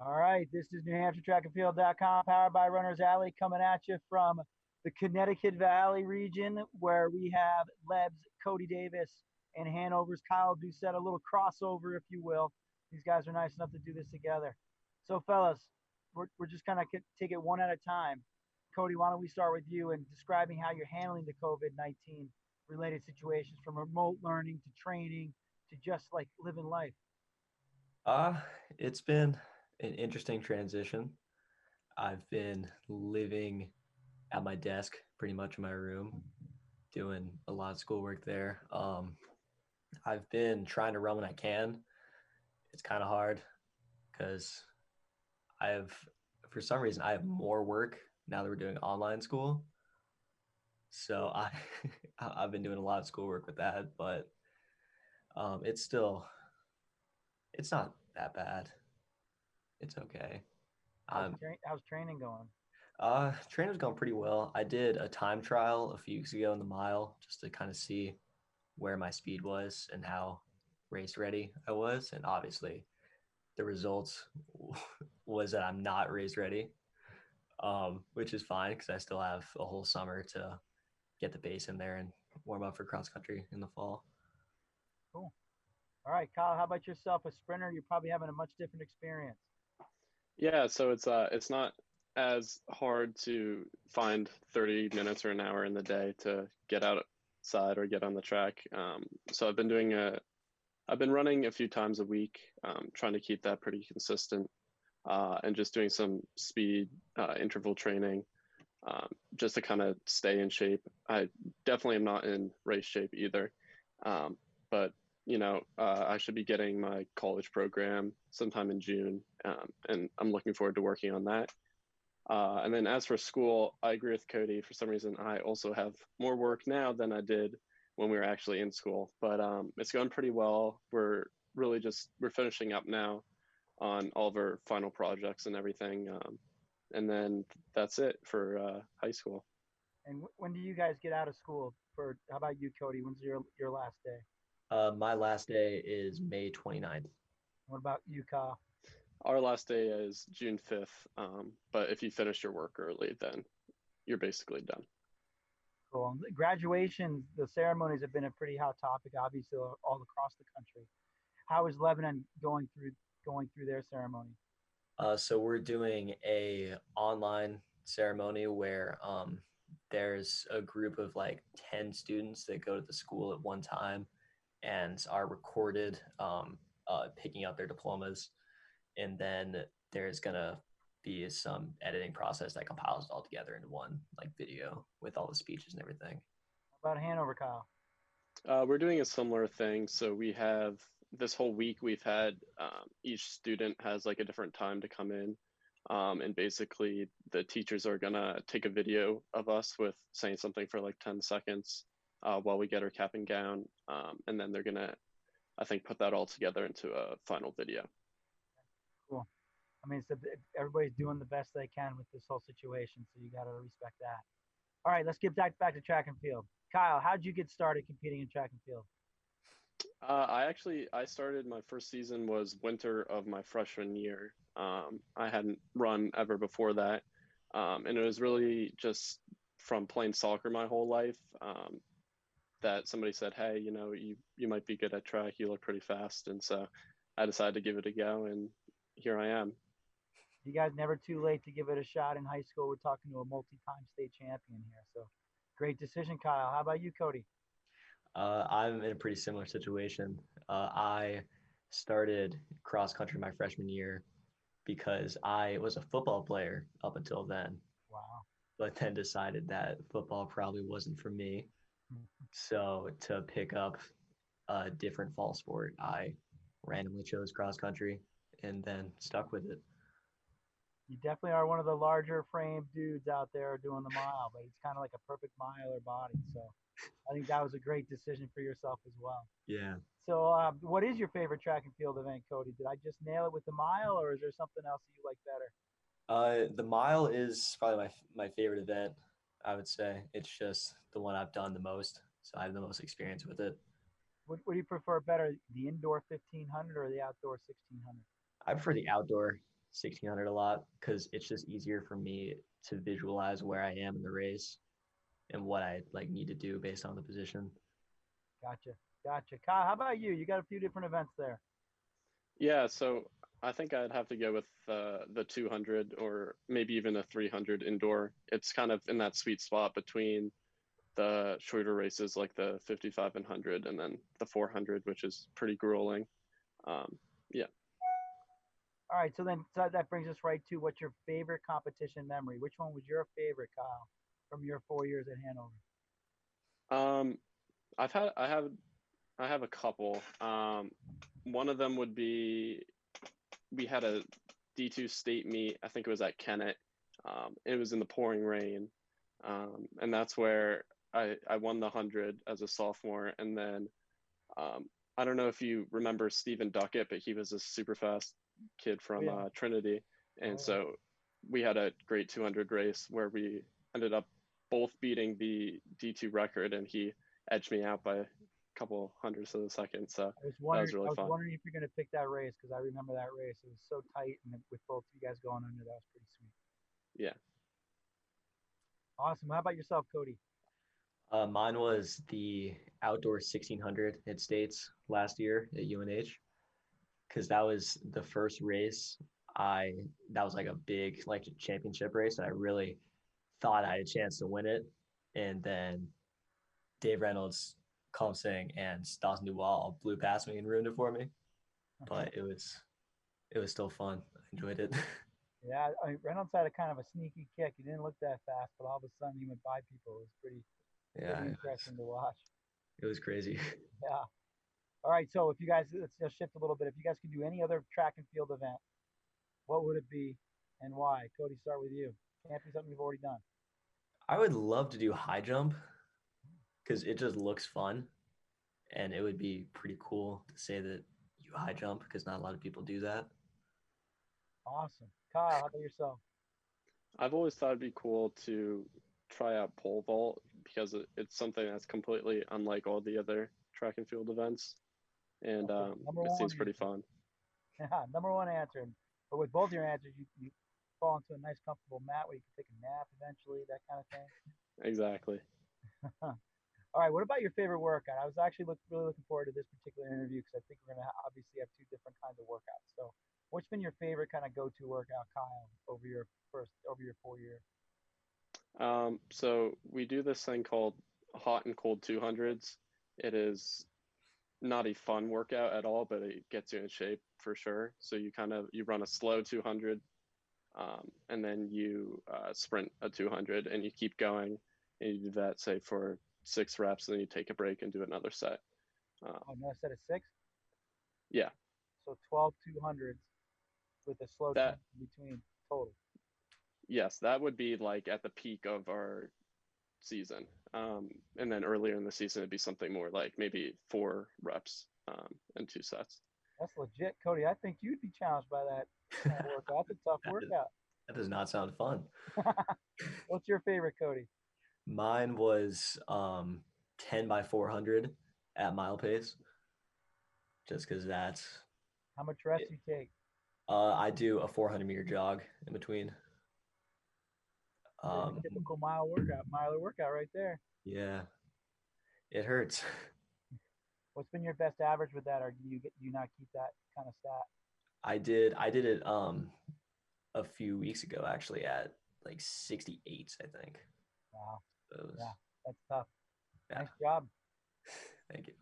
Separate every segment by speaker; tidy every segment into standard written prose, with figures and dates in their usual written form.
Speaker 1: All right, this is New Hampshire Track and Field.com, powered by Runners Alley, coming at you from the Connecticut Valley region, where we have Leb's Cody Davis and Hanover's Kyle Doucette, a little crossover, if you will. These guys are nice enough to do this together. So, fellas, we're just kind of take it one at a time. Cody, why don't we start with you and describing how you're handling the COVID-19 related situations, from remote learning to training to just like living life?
Speaker 2: Uh, it's been an interesting transition. I've been living at my desk pretty much in my room, doing a lot of schoolwork there. I've been trying to run when I can. It's kind of hard because I have, for some reason, I have more work now that we're doing online school. So I've been doing a lot of schoolwork with that, but it's still it's not that bad. It's okay. Um,
Speaker 1: How's training going?
Speaker 2: Training's going pretty well. I did a time trial a few weeks ago in the mile just to kind of see where my speed was and how race ready I was. And obviously, the results was that I'm not race ready, which is fine because I still have a whole summer to get the base in there and warm up for cross country in the fall.
Speaker 1: Cool. All right, Kyle, how about yourself? A sprinter, you're probably having a much different experience.
Speaker 3: Yeah, so it's not as hard to find 30 minutes or an hour in the day to get outside or get on the track. So I've been running a few times a week, trying to keep that pretty consistent, and just doing some speed interval training, just to kind of stay in shape. I definitely am not in race shape either, but I should be getting my college program sometime in June, and I'm looking forward to working on that. And then as for school, I agree with Cody. For some reason, I also have more work now than I did when we were actually in school, but it's going pretty well. We're finishing up now on all of our final projects and everything, and then that's it for high school.
Speaker 1: And when do you guys get out of school? For how about you, Cody? When's your last day?
Speaker 2: My last day is May 29th.
Speaker 1: What about you, Kyle?
Speaker 3: Our last day is June 5th, but if you finish your work early, then you're basically done.
Speaker 1: Cool. Graduations, the ceremonies have been a pretty hot topic, obviously, all across the country. How is Lebanon going through their ceremony?
Speaker 2: So we're doing a online ceremony where there's a group of like 10 students that go to the school at one time and are recorded picking up their diplomas. And then there's gonna be some editing process that compiles it all together into one like video with all the speeches and everything.
Speaker 1: How about Hanover, Kyle?
Speaker 3: We're doing a similar thing. So we have this whole week, we've had each student has like a different time to come in. And basically, the teachers are going to take a video of us with saying something for like 10 seconds while we get our cap and gown. And then they're going to, I think, put that all together into a final video.
Speaker 1: Cool. I mean, everybody's doing the best they can with this whole situation, so you got to respect that. All right, let's get back to track and field. Kyle, how'd you get started competing in track and field?
Speaker 3: I started my first season was winter of my freshman year. I hadn't run ever before that. And it was really just from playing soccer my whole life, that somebody said, "Hey, you might be good at track. You look pretty fast." And so I decided to give it a go, and here I am.
Speaker 1: You guys never too late to give it a shot in high school. We're talking to a multi-time state champion here, so great decision, Kyle. How about you, Cody?
Speaker 2: I'm in a pretty similar situation. I started cross country my freshman year because I was a football player up until then,
Speaker 1: Wow.
Speaker 2: but then decided that football probably wasn't for me. So to pick up a different fall sport, I randomly chose cross country and then stuck with it.
Speaker 1: You definitely are one of the larger frame dudes out there doing the mile, but it's kind of like a perfect miler body. So I think that was a great decision for yourself as well.
Speaker 2: Yeah.
Speaker 1: So, what is your favorite track and field event, Cody? Did I just nail it with the mile, or is there something else that you like better?
Speaker 2: The mile is probably my favorite event, I would say. It's just the one I've done the most, so I have the most experience with it.
Speaker 1: What do you prefer better, the indoor 1500 or the outdoor 1600?
Speaker 2: I prefer the outdoor. 1600 a lot because it's just easier for me to visualize where I am in the race and what I like need to do based on the position.
Speaker 1: Gotcha. Gotcha. Kyle, how about you? You got a few different events there.
Speaker 3: Yeah, so I think I'd have to go with the 200 or maybe even a 300 indoor. It's kind of in that sweet spot between the shorter races like the 55 and 100 and then the 400, which is pretty grueling. Yeah.
Speaker 1: All right, so that brings us right to what's your favorite competition memory? Which one was your favorite, Kyle, from your 4 years at Hanover?
Speaker 3: Um, I have a couple. One of them would be we had a D2 state meet. I think it was at Kennett. It was in the pouring rain, and that's where I won the 100 as a sophomore. And then I don't know if you remember Stephen Duckett, but he was a super fast kid from Trinity, and so we had a great 200 race where we ended up both beating the D2 record, and he edged me out by a couple hundredths of a second. So that was really fun.
Speaker 1: I was wondering if you're going to pick that race because I remember that race. It was so tight, and with both you guys going under, that was pretty sweet.
Speaker 3: Yeah.
Speaker 1: Awesome. How about yourself, Cody?
Speaker 2: Mine was the outdoor 1600 at States last year at UNH because that was the first race that was like a big like championship race and I really thought I had a chance to win it. And then Dave Reynolds, Comsing, and Dawson Duval blew past me and ruined it for me. But it was still fun. I enjoyed it.
Speaker 1: Yeah, Reynolds had a kind of a sneaky kick. He didn't look that fast, but all of a sudden he went by people. It was pretty interesting to watch.
Speaker 2: It was crazy.
Speaker 1: Yeah. All right, so if you guys, let's just shift a little bit. If you guys could do any other track and field event, what would it be and why? Cody, start with you. Can't be something you've already done.
Speaker 2: I would love to do high jump because it just looks fun. And it would be pretty cool to say that you high jump because not a lot of people do that.
Speaker 1: Awesome. Kyle, how about yourself?
Speaker 3: I've always thought it'd be cool to try out pole vault because it's something that's completely unlike all the other track and field events. And it seems pretty fun.
Speaker 1: Yeah, number one answer. But with both your answers, you fall into a nice, comfortable mat where you can take a nap eventually, that kind of thing.
Speaker 3: Exactly.
Speaker 1: All right, what about your favorite workout? I was actually really looking forward to this particular interview because I think we're going to obviously have two different kinds of workouts. So, what's been your favorite kind of go-to workout, Kyle, over your 4 years?
Speaker 3: So we do this thing called hot and cold 200s. It is not a fun workout at all, but it gets you in shape for sure. So you run a slow 200, and then you sprint a 200, and you keep going, and you do that say for 6 reps, and then you take a break and do another set.
Speaker 1: Another set of 6?
Speaker 3: Yeah.
Speaker 1: So 12 200s with a slow time between total.
Speaker 3: Yes, that would be like at the peak of our season. And then earlier in the season, it'd be something more like maybe 4 reps and 2 sets.
Speaker 1: That's legit, Cody. I think you'd be challenged by that kind of workout. That's a tough workout.
Speaker 2: That does not sound fun.
Speaker 1: What's your favorite, Cody?
Speaker 2: Mine was 10 by 400 at mile pace. Just because that's...
Speaker 1: How much rest do you take?
Speaker 2: I do a 400-meter jog in between.
Speaker 1: Typical miler workout right there.
Speaker 2: Yeah, it hurts.
Speaker 1: What's been your best average with that, or do you not keep that kind of stat?
Speaker 2: I did it a few weeks ago actually at like 68, I think.
Speaker 1: Wow. Yeah, that's tough. Yeah. Nice job.
Speaker 2: Thank you.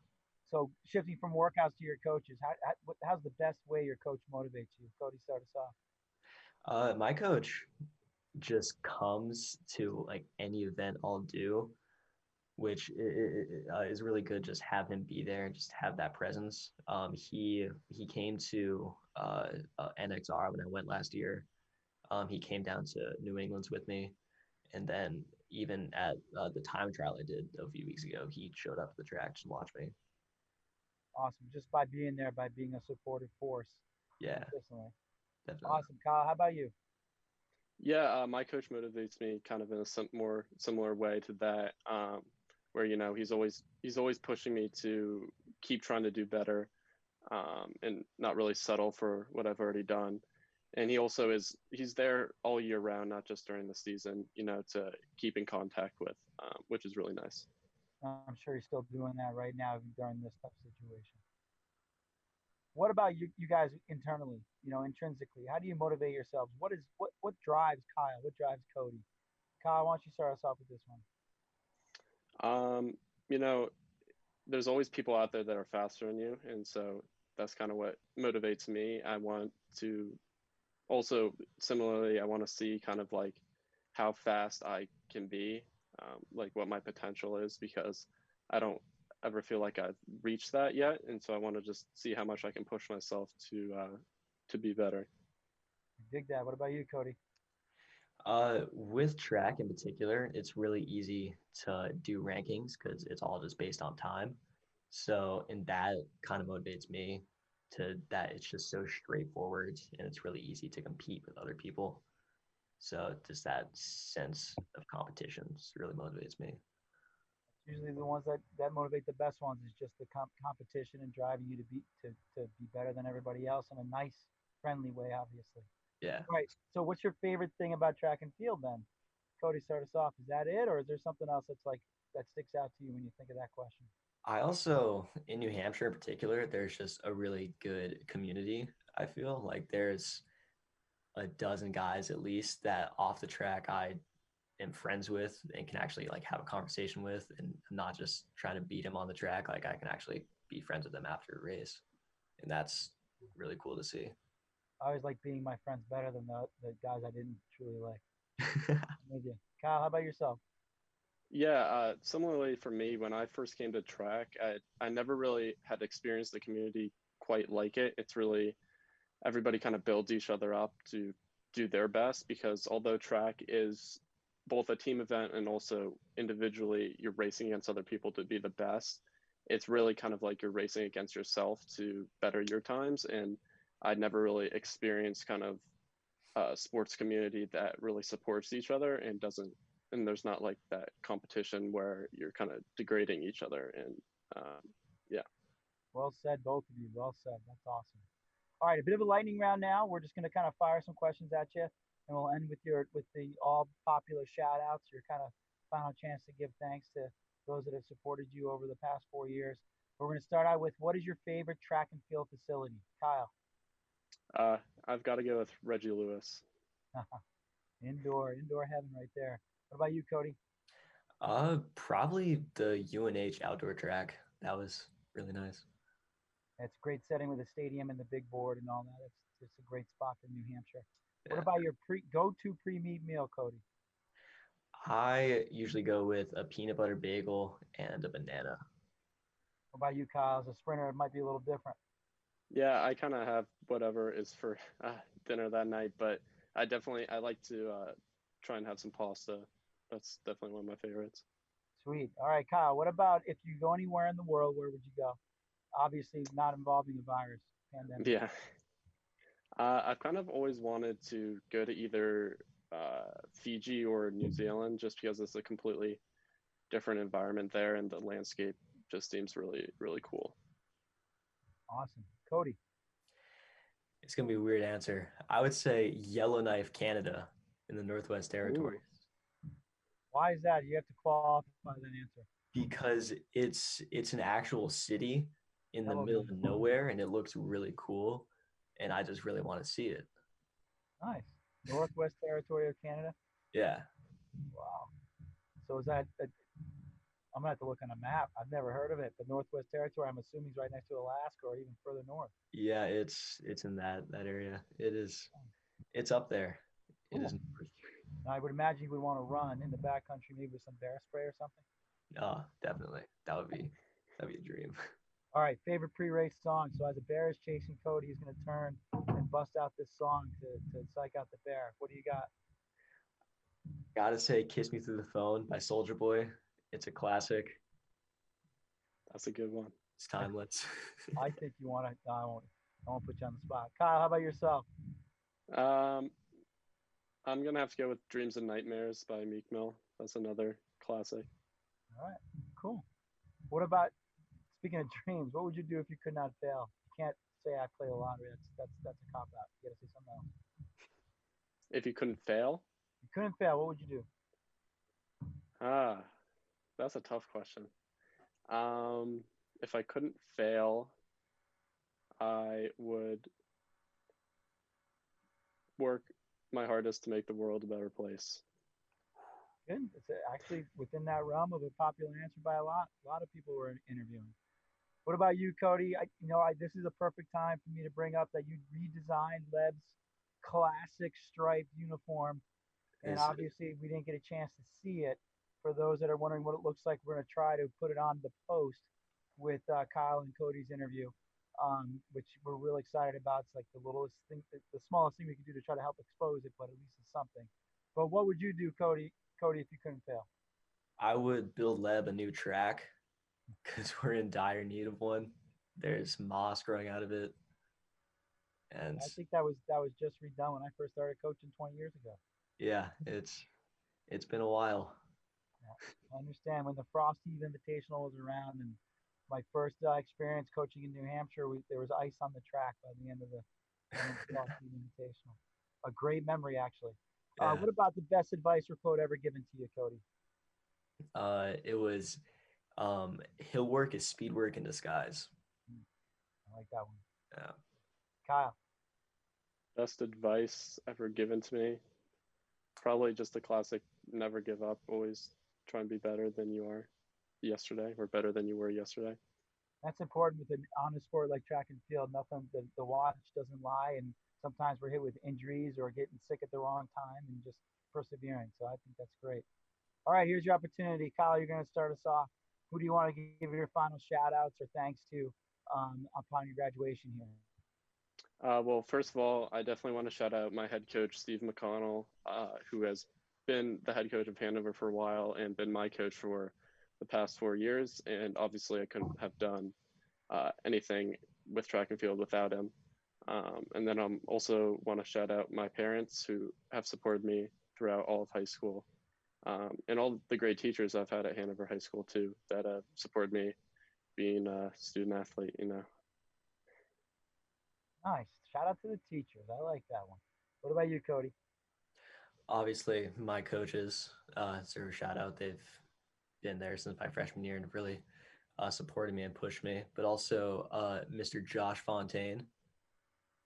Speaker 1: So shifting from workouts to your coaches, how's the best way your coach motivates you? Cody, start us
Speaker 2: off. My coach just comes to like any event I'll do, which is really good. Just have him be there and just have that presence. He came to NXR when I went last year. He came down to New England's with me, and then even at the time trial I did a few weeks ago, he showed up at the track to watch me.
Speaker 1: Awesome. Just by being there, by being a supportive force.
Speaker 2: Yeah.
Speaker 1: Definitely.
Speaker 2: Definitely.
Speaker 1: Awesome. Kyle, how about you?
Speaker 3: Yeah, my coach motivates me kind of in a more similar way to that, where he's always pushing me to keep trying to do better, and not really settle for what I've already done. And he's there all year round, not just during the season, to keep in contact with, which is really nice.
Speaker 1: I'm sure he's still doing that right now during this tough situation. What about you guys internally, intrinsically? How do you motivate yourselves? What drives Kyle? What drives Cody? Kyle, why don't you start us off with this one?
Speaker 3: Um, you know, there's always people out there that are faster than you, and so that's kind of what motivates me. I want to also similarly, I want to see kind of like how fast I can be, like what my potential is, because I don't ever feel like I've reached that yet, and so I want to just see how much I can push myself to be better.
Speaker 1: Dig that. What about you, Cody?
Speaker 2: With track in particular, it's really easy to do rankings because it's all just based on time. So, and that kind of motivates me to that it's just so straightforward and it's really easy to compete with other people. So, just that sense of competition just really motivates me.
Speaker 1: Usually the ones that motivate the best ones is just the competition and driving you to be better than everybody else in a nice, friendly way, obviously.
Speaker 2: Yeah.
Speaker 1: Right. So what's your favorite thing about track and field then? Cody, start us off. Is that it, or is there something else that's like that sticks out to you when you think of that question?
Speaker 2: I also, in New Hampshire in particular, there's just a really good community. I feel like there's a dozen guys at least that off the track I am friends with and can actually like have a conversation with and not just trying to beat him on the track. Like I can actually be friends with them after a race. And that's really cool to see.
Speaker 1: I always like being my friends better than the guys I didn't truly like. I'm with you. Kyle, how about yourself?
Speaker 3: Yeah, similarly for me, when I first came to track, I never really had experienced the community quite like it. It's really everybody kind of builds each other up to do their best, because although track is both a team event and also individually you're racing against other people to be the best, it's really kind of like you're racing against yourself to better your times. And I'd never really experienced kind of a sports community that really supports each other and doesn't, and there's not like that competition where you're kind of degrading each other. And yeah.
Speaker 1: Well said, both of you. Well said. That's awesome. All right, a bit of a lightning round now. We're just going to kind of fire some questions at you, and we'll end with the all popular shout outs. Your kind of final chance to give thanks to those that have supported you over the past 4 years. We're going to start out with what is your favorite track and field facility, Kyle?
Speaker 3: uh, I've got to go with Reggie Lewis.
Speaker 1: Indoor heaven right there. What about you, Cody?
Speaker 2: Probably the UNH outdoor track. That was really nice.
Speaker 1: It's a great setting with a stadium and the big board and all that. It's a great spot for New Hampshire. What
Speaker 2: Yeah.
Speaker 1: about your go-to pre-meet meal, Cody?
Speaker 2: I usually go with a peanut butter bagel and a banana.
Speaker 1: What about you, Kyle? As a sprinter, it might be a little different.
Speaker 3: Yeah, I kind of have whatever is for dinner that night, but I like to try and have some pasta. That's definitely one of my favorites.
Speaker 1: Sweet. All right, Kyle. What about if you go anywhere in the world, where would you go? Obviously, not involving a virus pandemic.
Speaker 3: Yeah, I've kind of always wanted to go to either Fiji or New Zealand, just because it's a completely different environment there, and the landscape just seems really, really cool.
Speaker 1: Awesome, Cody.
Speaker 2: It's gonna be a weird answer. I would say Yellowknife, Canada, in the Northwest
Speaker 1: Ooh.
Speaker 2: Territories,
Speaker 1: Why is that? You have to qualify that answer.
Speaker 2: because it's an actual city in the middle
Speaker 1: Yellowknife.
Speaker 2: of nowhere, and it looks really cool, and I just really want to see it.
Speaker 1: Nice. Northwest Territory of Canada.
Speaker 2: Yeah,
Speaker 1: Wow. So is that? I'm gonna have to look on a map. I've never heard of it. The Northwest Territory. I'm assuming is right next to Alaska or even further north.
Speaker 2: yeah, it's in that area. It's up there. It is.
Speaker 1: Cool. Now, I would imagine you would want to run in the backcountry, maybe with some bear spray or something.
Speaker 2: Definitely. That'd be a dream.
Speaker 1: All right, favorite pre-race song. So as a bear is chasing Cody, he's going to turn and bust out this song to psych out the bear. What do you got?
Speaker 2: Gotta say, "Kiss Me Through the Phone" by Soldier Boy. It's a classic.
Speaker 3: That's a good one.
Speaker 2: It's timeless.
Speaker 1: I think you want to. No, I won't put you on the spot. Kyle, how about yourself?
Speaker 3: Um, I'm gonna have to go with "Dreams and Nightmares" by Meek Mill. That's another classic.
Speaker 1: All right, cool. What about speaking of dreams? What would you do if you could not fail? You can't say I play the lottery. That's a cop out. You got to say something else.
Speaker 3: If you couldn't fail?
Speaker 1: You couldn't fail. What would you do?
Speaker 3: Ah, that's a tough question. Um, if I couldn't fail, I would work my hardest to make the world a better place.
Speaker 1: Good. It's actually within that realm of a popular answer by a lot. A lot of people were interviewing. What about you, Cody? This is a perfect time for me to bring up that you redesigned Leb's classic striped uniform, and
Speaker 2: Is
Speaker 1: obviously we didn't get a chance to see it. For those that are wondering what it looks like, we're going to try to put it on the post with Kyle and Cody's interview, which we're really excited about. It's like the littlest thing, the smallest thing we can do to try to help expose it, but at least it's something. But what would you do, Cody? Cody, if you couldn't fail?
Speaker 2: I would build Leb a new track because we're in dire need of one. There's moss growing out of it, and
Speaker 1: I think that was just redone when I first started coaching 20 years ago.
Speaker 2: yeah, it's been a while.
Speaker 1: Yeah, I understand when the Frosty Invitational was around, and my first experience coaching in New Hampshire, there was ice on the track by the end of the Frosty Invitational. A great memory, actually.
Speaker 2: Yeah,
Speaker 1: What about the best advice or quote ever given to you, Cody?
Speaker 2: it was he'll work as speed work in disguise.
Speaker 1: Hmm, I like that one.
Speaker 2: Yeah.
Speaker 1: Kyle.
Speaker 3: Best advice ever given to me? Probably just the classic never give up, always try and be better than you are yesterday or better than you were yesterday.
Speaker 1: That's important with on a sport like track and field. Nothing, the watch doesn't lie, and sometimes we're hit with injuries or getting sick at the wrong time, and just persevering. So I think that's great. All right, here's your opportunity. Kyle, you're going to start us off. Who do you want to give your final shout outs or thanks to upon your graduation here?
Speaker 3: Well, first of all, I definitely want to shout out my head coach, Steve McConnell, who has been the head coach of Hanover for a while and been my coach for the past 4 years. And obviously, I couldn't have done anything with track and field without him. And then I also want to shout out my parents who have supported me throughout all of high school, and all the great teachers I've had at Hanover High School too that have supported me being a student athlete.
Speaker 1: Nice. Shout out to the teachers. I like that one. What about you, Cody?
Speaker 2: Obviously, my coaches deserve a shout out. They've been there since my freshman year and have really supported me and pushed me. But also, Mr. Josh Fontaine.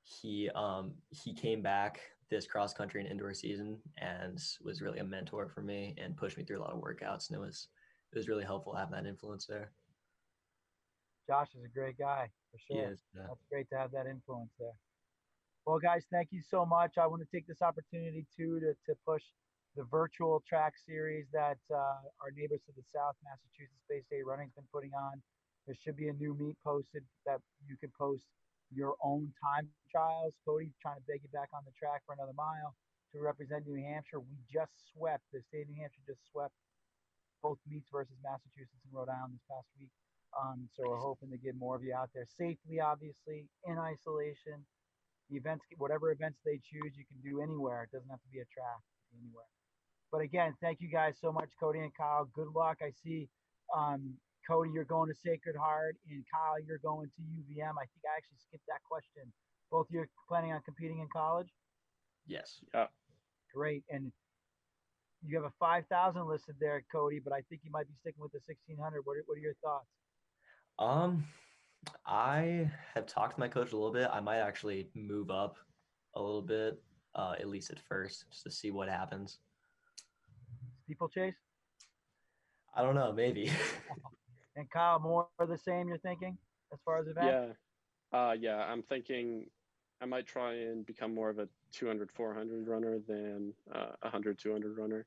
Speaker 2: He came back this cross country and indoor season and was really a mentor for me and pushed me through a lot of workouts. And it was really helpful having that influence there.
Speaker 1: Josh is a great guy for
Speaker 2: He
Speaker 1: sure.
Speaker 2: is.
Speaker 1: That's great to have that influence there. Well, guys, thank you so much. I want to take this opportunity too to push the virtual track series that our neighbors to the south, Massachusetts Bay State Running's been putting on. There should be a new meet posted that you can post your own time trials. Cody, trying to beg you back on the track for another mile to represent New Hampshire. We just swept, the state of New Hampshire just swept both meets versus Massachusetts and Rhode Island this past week. So we're hoping to get more of you out there safely, obviously, in isolation. The events, whatever events they choose, you can do anywhere. It doesn't have to be a track, anywhere. But again, thank you guys so much, Cody and Kyle. Good luck. I see, Cody, you're going to Sacred Heart, and Kyle, you're going to UVM. I think I actually skipped that question. Both of you are planning on competing in college?
Speaker 2: Yes.
Speaker 3: Yeah.
Speaker 1: Great. And you have a 5,000 listed there, Cody, but I think you might be sticking with the 1,600. What are your thoughts?
Speaker 2: Um, I have talked to my coach a little bit. I might actually move up a little bit, at least at first, just to see what happens.
Speaker 1: Steeplechase?
Speaker 2: I don't know, maybe.
Speaker 1: And Kyle, more of the same, you're thinking, as far as events?
Speaker 3: Yeah. Yeah. I'm thinking I might try and become more of a 200, 400 runner than a 100, 200 runner.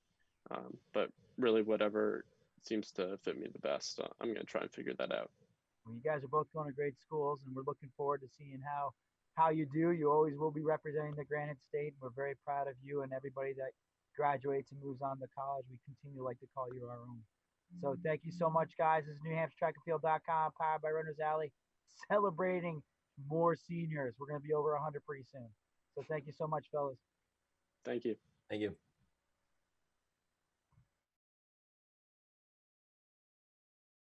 Speaker 3: But really, whatever seems to fit me the best, I'm going to try and figure that out.
Speaker 1: Well, you guys are both going to great schools, and we're looking forward to seeing how you do. You always will be representing the Granite State. We're very proud of you and everybody that graduates and moves on to college. We continue to like to call you our own. So thank you so much, guys. This is NewHampshireTrackandField.com, powered by Runners Alley, celebrating more seniors. We're going to be over 100 pretty soon. So thank you so much, fellas.
Speaker 3: Thank you.
Speaker 2: Thank you.